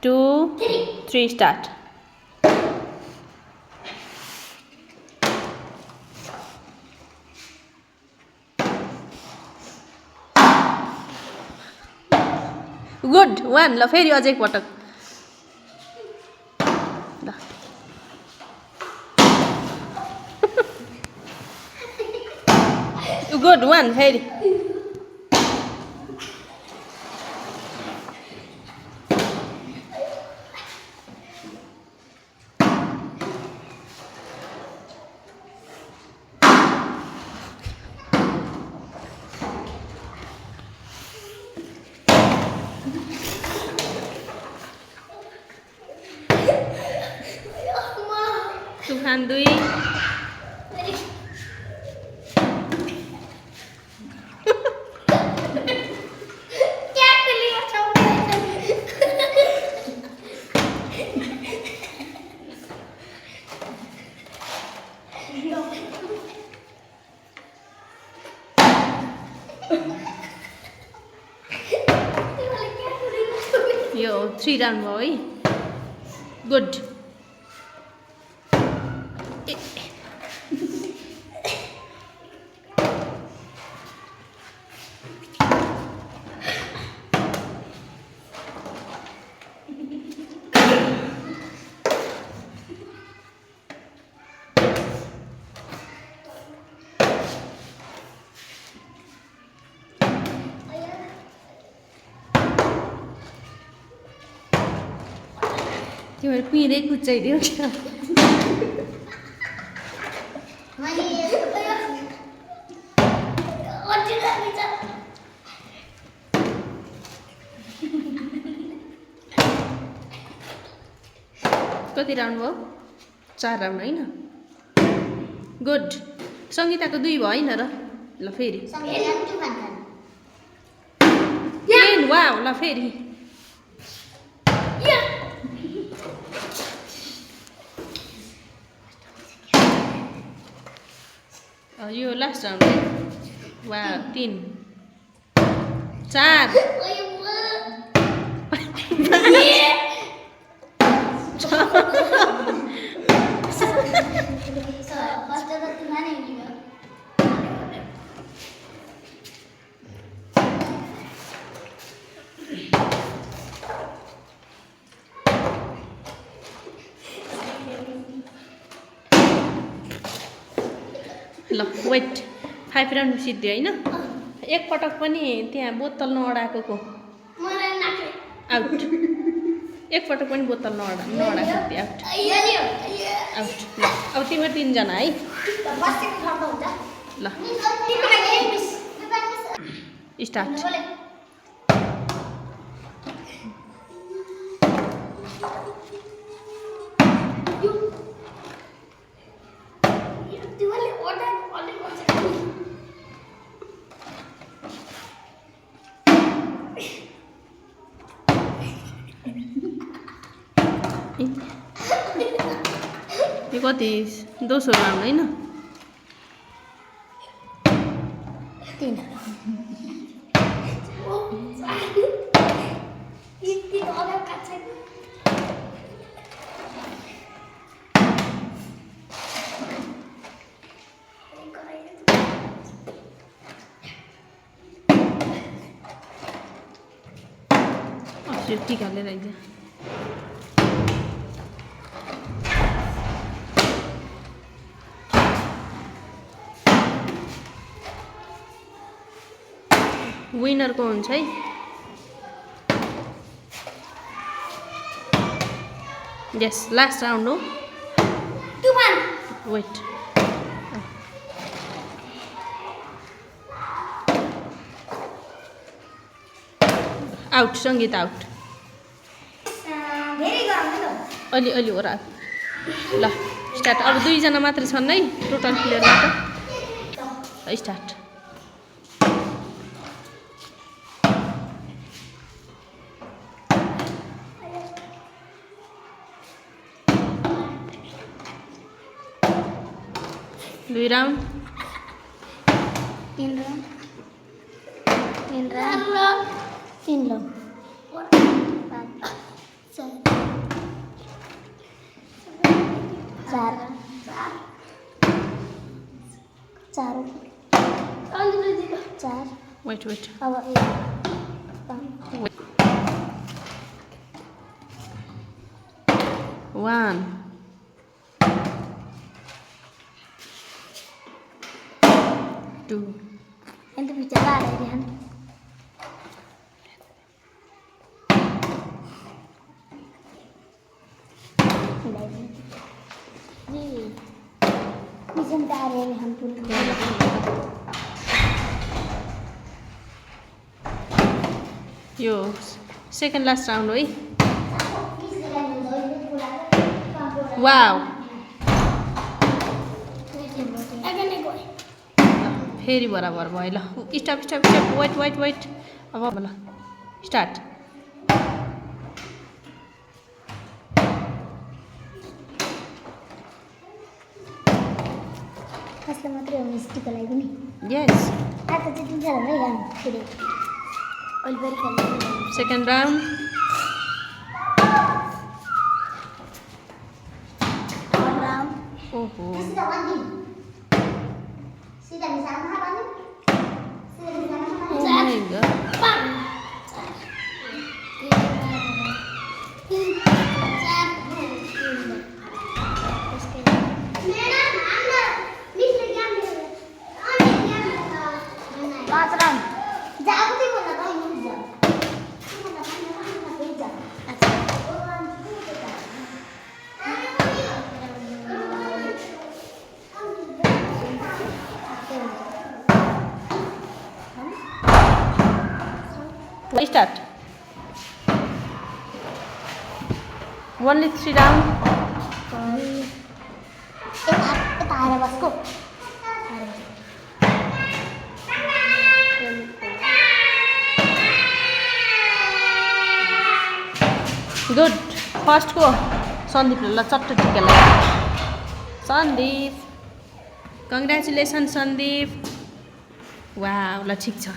2, 3, start. Good. 1. ल फेरि अझै एक पटक. ल. Good. 1 फेरि. Tuhan 2. यो 3 राउन्ड भयो है. गुड. तिमीहरू पिँदै कुचाइदियो क्या. कति राउन्ड भयो? 4 राउन्ड होइन. गुड. सङ्गीताको 2 भयो होइन र. ल फेरि 10. वाउ. ल फेरि यो लास्ट राउन्ड है. वा 3 4 ल वेट. 5 राउन्ड सिद्धियो होइन. एक पटक पनि त्यहाँ बोतल नअडाएको को आउट. एक पटक पनि बोतल नअडाएको आउट. आउट. अब तिमीहरू 3 जना है. ल स्टार्ट. यो कति दोस्रो राउन्ड होइन. 3 टिका हालेर आइज. विनरको हुन्छ है. यस लास्ट राउन्ड हो. वेट. आउट. सङ्गीत आउट. अलि अलि हो र. ल स्टार्ट. अब 2 जना मात्र छन् है टोटल प्लेयरमा त. स्टार्ट. दुई round. 3 round. 3 round. 3 round. 5 6 4 4 Wait. अब Wait. 1 2 ఎంత పిచ్చగా ఆడేది అని जी निजम पे आ रहे हैं हम पूरे यो सेकेन्ड लास्ट राउन्ड है वाउ फेरि बराबर भयो ल स्टप वेट अब ल स्टार्ट कसले मात्रै हो मिस्टीको लागि नि यस आज चाहिँ तिन खेल है गान फेरि ओलिभर खेल्नु सेकेन्ड राउन्ड राउन्ड ओहो सीधा बन्दी सीधा मिसाल मा बन्दी सीधा मिसाल मा Oh my god. Start. Only 3 rounds. Kita ada basku. Good. First go. Sandeep ल चट्ट टिका लाग्यो Sandeep. Congratulations Sandeep. Wow, ल ठीक छ